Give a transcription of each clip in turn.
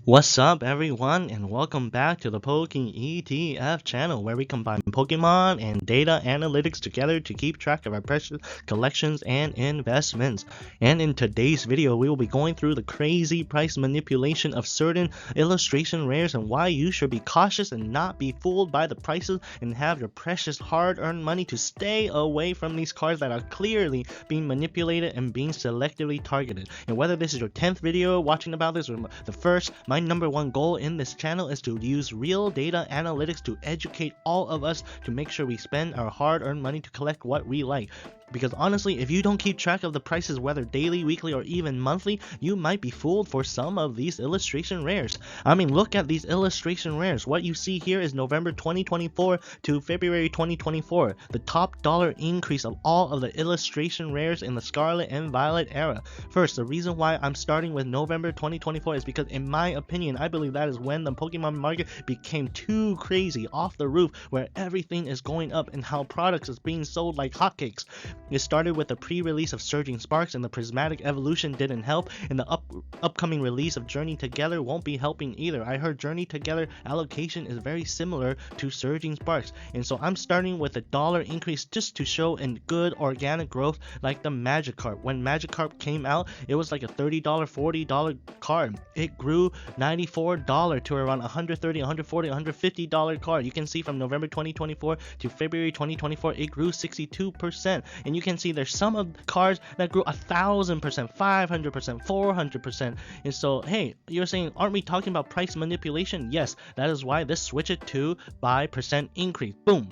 What's up, everyone, and welcome back to the ETF channel, where we combine Pokemon and data analytics together to keep track of our precious collections and investments. And in today's video, we will be going through the crazy price manipulation of certain illustration rares and why you should be cautious and not be fooled by the prices and have your precious hard-earned money to stay away from these cards that are clearly being manipulated and being selectively targeted. And whether this is your 10th video watching about this or the first, my number one goal in this channel is to use real data analytics to educate all of us to make sure we spend our hard-earned money to collect what we like. Because honestly, if you don't keep track of the prices, whether daily, weekly, or even monthly, you might be fooled for some of these illustration rares. I mean, look at these illustration rares. What you see here is November 2024 to February 2024, the top dollar increase of all of the illustration rares in the Scarlet and Violet era. First, the reason why I'm starting with November 2024 is because, in my opinion, I believe that is when the Pokemon market became too crazy, off the roof, where everything is going up and how products is being sold like hotcakes. It started with the pre-release of Surging Sparks, and the Prismatic Evolution didn't help, and the upcoming release of Journey Together won't be helping either. I heard Journey Together allocation is very similar to Surging Sparks, and so I'm starting with a dollar increase just to show a good organic growth like the Magikarp. When Magikarp came out, it was like a $30, $40 card. It grew $94 to around $130, $140, $150 card. You can see from November 2024 to February 2024, it grew 62%. And you can see there's some of the cards that grew 1,000%, 500%, 400%. And so, hey, you're saying, aren't we talking about price manipulation? Yes, that is why this switch it to by percent increase. Boom.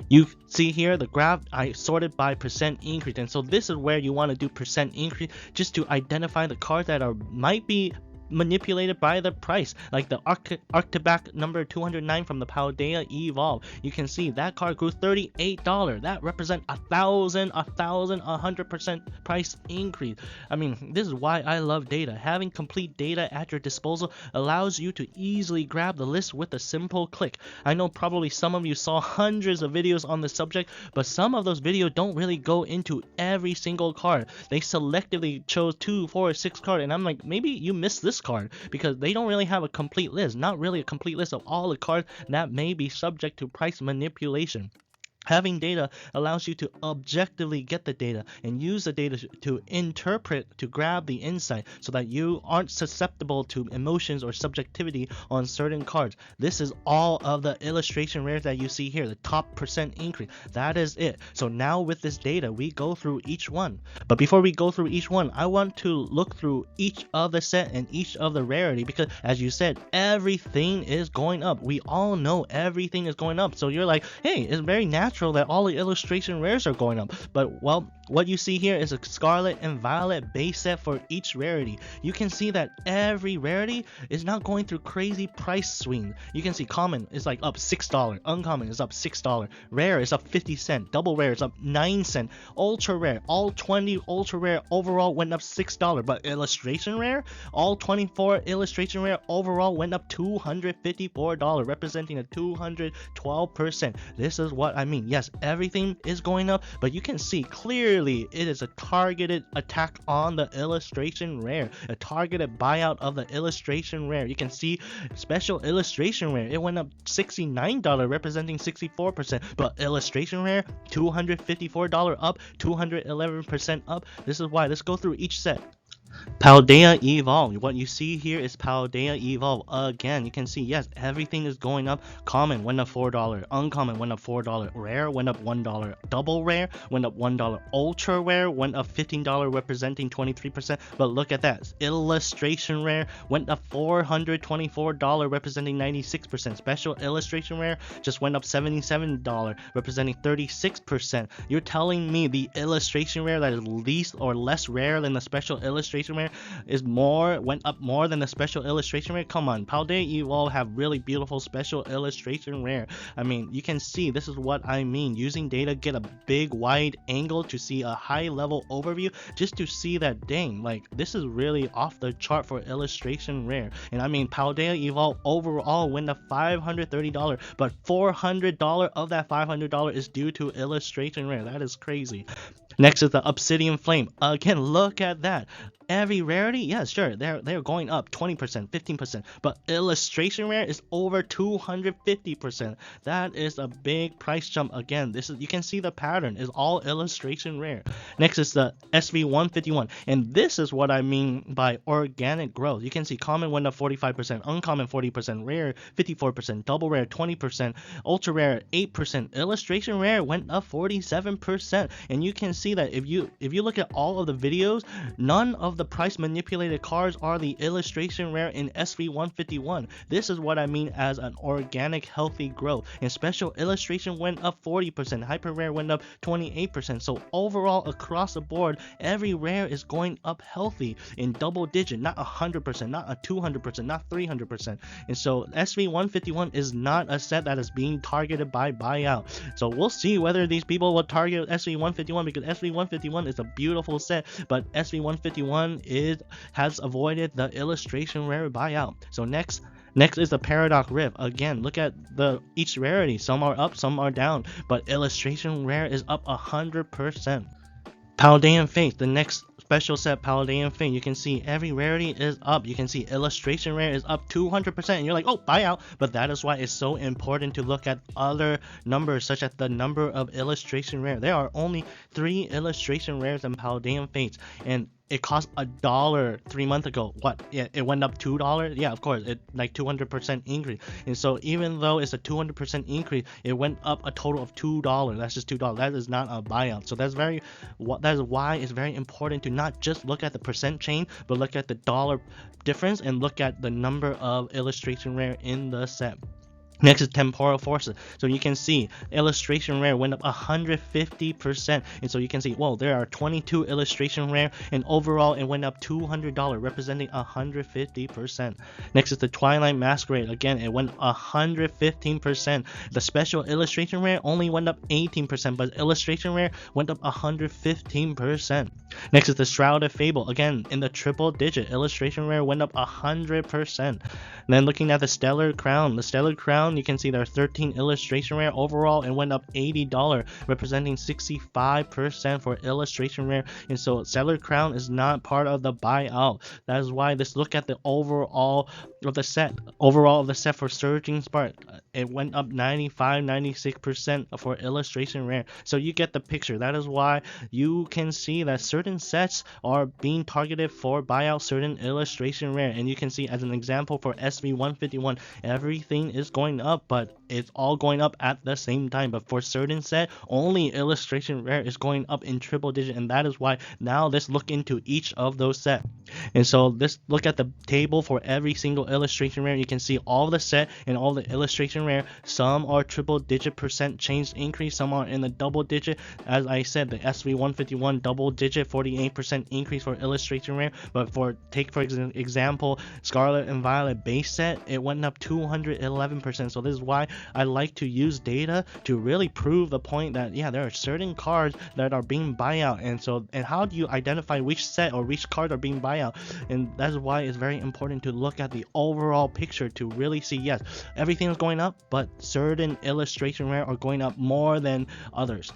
You see here the graph, I sorted by percent increase, and so this is where you want to do percent increase just to identify the cards that might be manipulated by the price, like the Arctibac number 209 from the Paldea Evolve. You can see that card grew $38. That represents 100% price increase. I mean, this is why I love data. Having complete data at your disposal allows you to easily grab the list with a simple click. I know probably some of you saw hundreds of videos on the subject, but some of those videos don't really go into every single card. They selectively chose 2, 4, 6 cards, and I'm like, maybe you missed this card because they don't really have a complete list, not really a complete list of all the cards that may be subject to price manipulation. Having data allows you to objectively get the data and use the data to interpret, to grab the insight so that you aren't susceptible to emotions or subjectivity on certain cards. This is all of the illustration rares that you see here, the top percent increase. That is it. So now with this data, we go through each one. But before we go through each one, I want to look through each of the set and each of the rarity, because as you said, everything is going up. We all know everything is going up. So you're like, hey, it's very natural that all the illustration rares are going up. But well, what you see here is a Scarlet and Violet base set for each rarity. You can see that every rarity is not going through crazy price swing. You can see common is like up $6, uncommon is up $6, rare is up 50 cents, double rare is up 9 cents, ultra rare, all 20 ultra rare overall went up $6, but illustration rare, all 24 illustration rare overall went up $254, representing a 212%. This is what I mean. Yes, everything is going up, but you can see clearly it is a targeted attack on the illustration rare, a targeted buyout of the illustration rare. You can see special illustration rare, it went up $69, representing 64%, but illustration rare $254 up, 211% up. This is why. Let's go through each set. Paldea Evolve. What you see here is Paldea Evolve again. You can see, yes, everything is going up. Common went up $4, uncommon went up $4, rare went up $1, double rare went up $1, ultra rare went up $15, representing 23%. But look at that, illustration rare went up $424, representing 96%. Special illustration rare just went up $77, representing 36%. You're telling me the illustration rare that is least or less rare than the special illustration rare went up more than the special illustration rare? Come on, Paldea Evolve have really beautiful special illustration rare. I mean, you can see, this is what I mean, using data, get a big wide angle to see a high level overview, just to see that, dang, like, this is really off the chart for illustration rare. And I mean, Paldea Evolve overall went up $530, but $400 of that $500 is due to illustration rare. That is crazy. Next is the Obsidian Flame. Again, look at that. Every rarity, yeah, sure, they're going up 20%, 15%, but illustration rare is over 250%. That is a big price jump. Again, this is, you can see the pattern is all illustration rare. Next is the SV151, and this is what I mean by organic growth. You can see common went up 45%, uncommon 40%, rare 54%, double rare 20%, ultra rare 8%, illustration rare went up 47%. And you can see that if you look at all of the videos, none of the price manipulated cards are the illustration rare in SV151. This is what I mean as an organic healthy growth. And special illustration went up 40%, hyper rare went up 28%. So overall across the board, every rare is going up healthy in double digit, not 100%, not a 200%, not 300%. And so SV151 is not a set that is being targeted by buyout. So we'll see whether these people will target SV151, because SV151 is a beautiful set, but SV151 has avoided the illustration rare buyout. So next is the Paradox Rift. Again, look at each rarity. Some are up, some are down, but illustration rare is up 100%. Paldean Fate, the next special set, Paldean Fate. You can see every rarity is up. You can see illustration rare is up 200%, and you're like, oh, buyout. But that is why it's so important to look at other numbers, such as the number of illustration rare. There are only 3 illustration rares in Paldean Fates, and it cost $1 3 months ago. What? Yeah, it went up $2. Yeah, of course, it like 200% increase. And so even though it's a 200% increase, it went up a total of $2. That's just $2. That is not a buyout. So that is why it's very important to not just look at the percent change, but look at the dollar difference and look at the number of illustration rare in the set. Next is Temporal Forces. So you can see illustration rare went up 150%. And so you can see, well, there are 22 illustration rare, and overall it went up $200, representing 150%. Next is the Twilight Masquerade. Again, it went 115%. The special illustration rare only went up 18%, but illustration rare went up 115%. Next is the Shrouded Fable. Again, in the triple digit, illustration rare went up 100%. Then looking at the Stellar Crown, you can see there are 13 illustration rare. Overall, it went up $80, representing 65% for illustration rare. And so Stellar Crown is not part of the buyout. That is why let's look at the overall of the set. Overall of the set for Surging Spark, it went up 96% for illustration rare. So you get the picture. That is why you can see that certain sets are being targeted for buyout, certain illustration rare. And you can see as an example for SV151, everything is going up, but it's all going up at the same time. But for certain set, only illustration rare is going up in triple digit, and that is why now let's look into each of those sets. And so let's look at the table for every single illustration rare. You can see all the set and all the illustration rare. Some are triple digit percent change increase, some are in the double digit. As I said, the SV151 double digit 48% increase for illustration rare. But for example, Scarlet and Violet base set, it went up 211%. So this is why I like to use data to really prove the point that, yeah, there are certain cards that are being buyout. And how do you identify which set or which card are being buyout? And that's why it's very important to look at the overall picture to really see, yes, everything is going up, but certain illustration rare are going up more than others.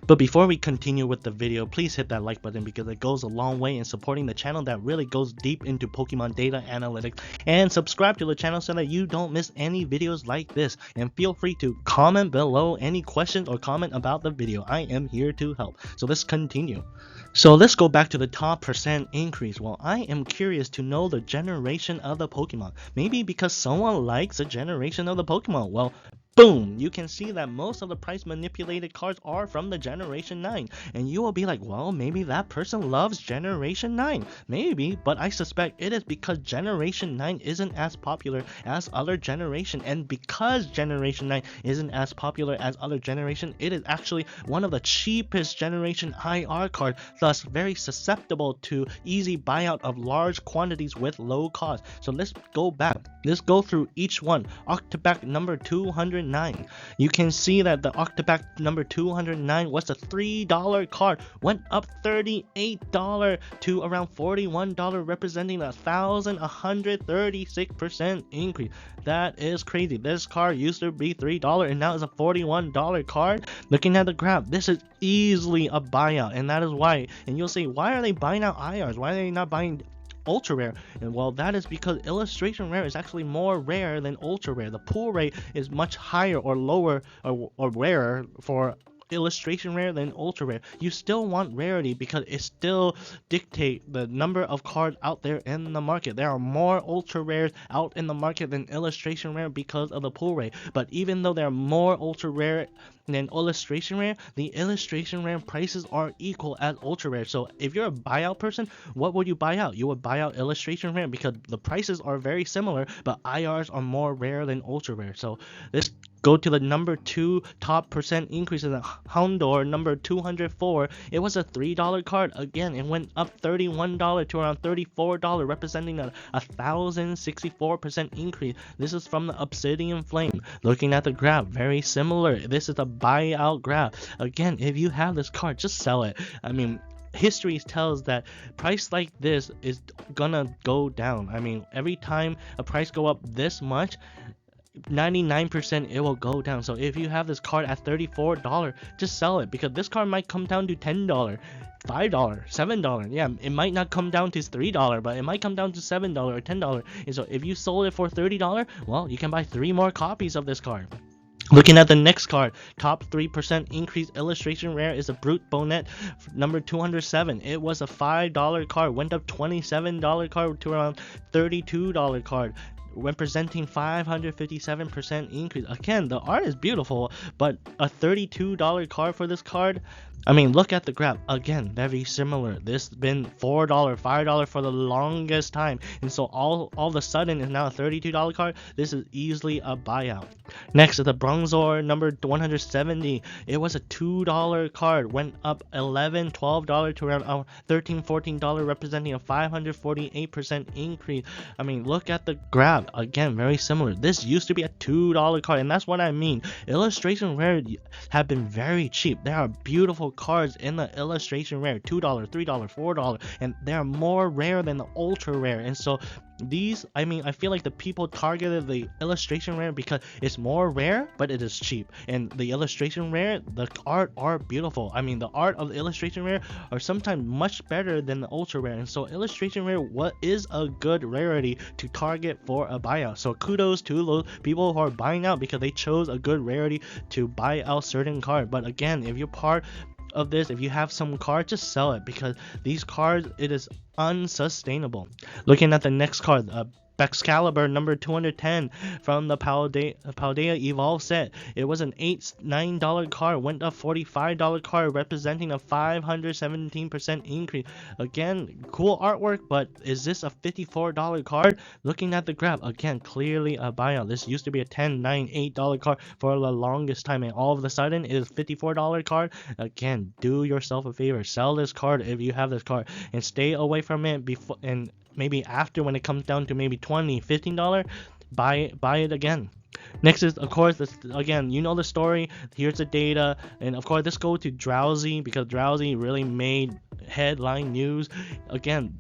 But before we continue with the video, please hit that like button, because it goes a long way in supporting the channel that really goes deep into Pokemon data analytics, and subscribe to the channel so that you don't miss any videos like this. And feel free to comment below any questions or comment about the video. I am here to help. So let's continue. So let's go back to the top percent increase. Well, I am curious to know the generation of the Pokemon. Maybe because someone likes a generation of the Pokemon. Well, boom, you can see that most of the price manipulated cards are from the Generation 9. And you will be like, well, maybe that person loves Generation 9. Maybe, but I suspect it is because Generation 9 isn't as popular as other generation. And because Generation 9 isn't as popular as other generation, it is actually one of the cheapest Generation IR cards, thus very susceptible to easy buyout of large quantities with low cost. So let's go back. Let's go through each one. Octopath number 200 209. You can see that the Octopack number 209 was a $3 card, went up $38 to around $41, representing 1,136% increase. That is crazy. This card used to be $3 and now it's a $41 card. Looking at the graph, this is easily a buyout, and that is why. And you'll say, why are they buying out IRs? Why are they not buying ultra rare? And well, that is because illustration rare is actually more rare than ultra rare. The pull rate is much higher or lower or rarer for illustration rare than ultra rare. You still want rarity because it still dictates the number of cards out there in the market. There are more ultra rares out in the market than illustration rare because of the pull rate. But even though there are more ultra rare than illustration rare, the illustration rare prices are equal as ultra rare. So if you're a buyout person, what would you buy out? You would buy out illustration rare because the prices are very similar, but IRs are more rare than ultra rare. So let's go to the number 2 top percent increase in the Houndor number 204. It was a $3 card. Again, it went up $31 to around $34, representing a 1,064% increase. This is from the Obsidian Flame. Looking at the graph, very similar. This is a buyout graph. Again, if you have this card, just sell it. I mean, history tells that price like this is gonna go down. I mean, every time a price go up this much, 99% it will go down. So if you have this card at $34, just sell it, because this card might come down to $10, $5, $7. Yeah, it might not come down to $3, but it might come down to $7 or $10. And so if you sold it for $30, well, you can buy 3 more copies of this card. Looking at the next card, top 3% increase illustration rare is a Brute Bonnet number 207. It was a $5 card, went up $27 card to around $32 card, representing 557% increase. Again, the art is beautiful, but a $32 card for this card, I mean, look at the graph. Again, very similar. This has been $4, $5 for the longest time, and so all of a sudden is now a $32 card. This is easily a buyout. Next is the Bronzor number 170. It was a $2 card, went up $11, $12 to around $13, $14, representing a 548% increase. I mean, look at the graph. Again, very similar. This used to be a $2 card, and that's what I mean. Illustration rare have been very cheap. There are beautiful cards in the illustration rare, $2, $3, $4, and they are more rare than the ultra rare. And so these, I mean, I feel like the people targeted the illustration rare because it's more rare, but it is cheap. And the illustration rare, the art are beautiful. I mean, the art of the illustration rare are sometimes much better than the ultra rare. And so illustration rare, what is a good rarity to target for a buyout. So kudos to those people who are buying out because they chose a good rarity to buy out certain card. But again, if you're part of this, if you have some cards, just sell it, because these cards, it is unsustainable. Looking at the next card, Excalibur number 210 from the Paldea Evolve set. It was an $9 card, went up $45 card, representing a 517% increase. Again, cool artwork, but is this a $54 card? Looking at the graph, again, clearly a buyout. This used to be a $10, $9, $8 card for the longest time, and all of a sudden it is a $54 card. Again, do yourself a favor, sell this card if you have this card, and stay away from it before, and maybe after, when it comes down to maybe $20, $15, buy it again. Next is, of course, this, again, you know the story. Here's the data, and of course this goes to Drowsy, because Drowsy really made headline news. Again,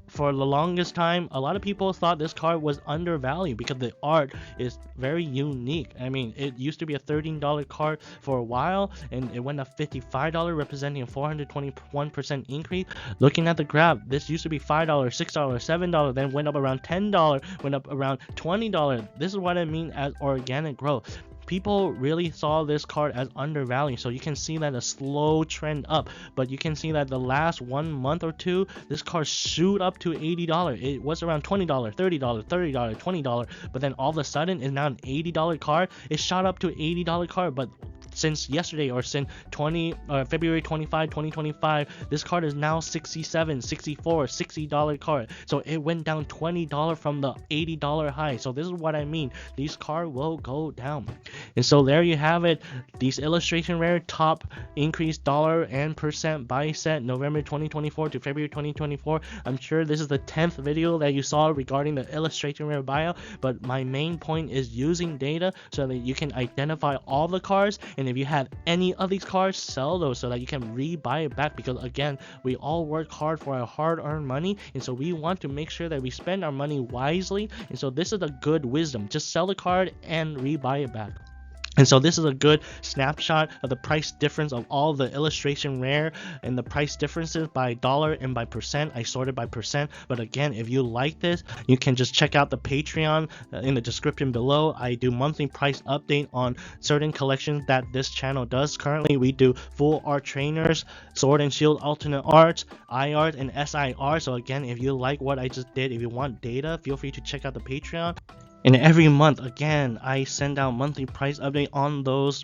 for the longest time, a lot of people thought this card was undervalued because the art is very unique. I mean, it used to be a $13 card for a while, and it went up $55, representing a 421% increase. Looking at the graph, this used to be $5, $6, $7, then went up around $10, went up around $20. This is what I mean as organic growth. People really saw this card as undervalued, so you can see that a slow trend up, but you can see that the last 1 month or two, this card shoot up to $80. It was around $20, $30, $20, but then all of a sudden it's now an $80 card. It shot up to $80 card, but since yesterday, or since February 25, 2025, this card is now $67, $64, $60 card. So it went down $20 from the $80 high. So this is what I mean. These cards will go down. And so there you have it. These illustration rare top increase dollar and percent buy set November 2024 to February 2024. I'm sure this is the 10th video that you saw regarding the illustration rare buyout, but my main point is using data so that you can identify all the cards, and if you have any of these cards, sell those so that you can rebuy it back, because again, we all work hard for our hard-earned money, and so we want to make sure that we spend our money wisely. And so this is a good wisdom: just sell the card and rebuy it back. And so this is a good snapshot of the price difference of all the illustration rare, and the price differences by dollar and by percent. I sorted by percent. But again, if you like this, you can just check out the Patreon in the description below. I do monthly price update on certain collections that this channel does. Currently, we do full art trainers, sword and shield alternate arts, IART, and SIR. So again, if you like what I just did, if you want data, feel free to check out the Patreon. And every month, again, I send out monthly price update on those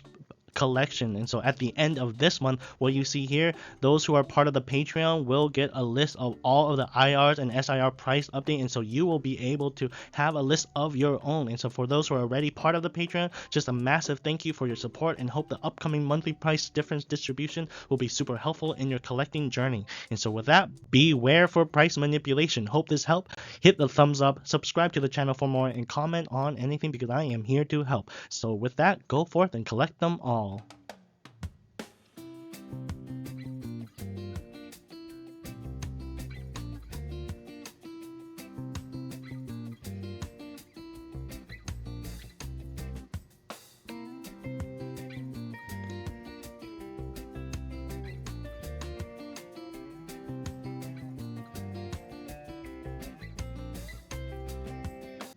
collection. And so at the end of this month, what you see here, those who are part of the Patreon will get a list of all of the IRs and SIR price update, and so you will be able to have a list of your own. And so for those who are already part of the Patreon, just a massive thank you for your support, and hope the upcoming monthly price difference distribution will be super helpful in your collecting journey. And so with that, beware for price manipulation. Hope this helped. Hit the thumbs up, subscribe to the channel for more, and comment on anything, because I am here to help. So with that, go forth and collect them all.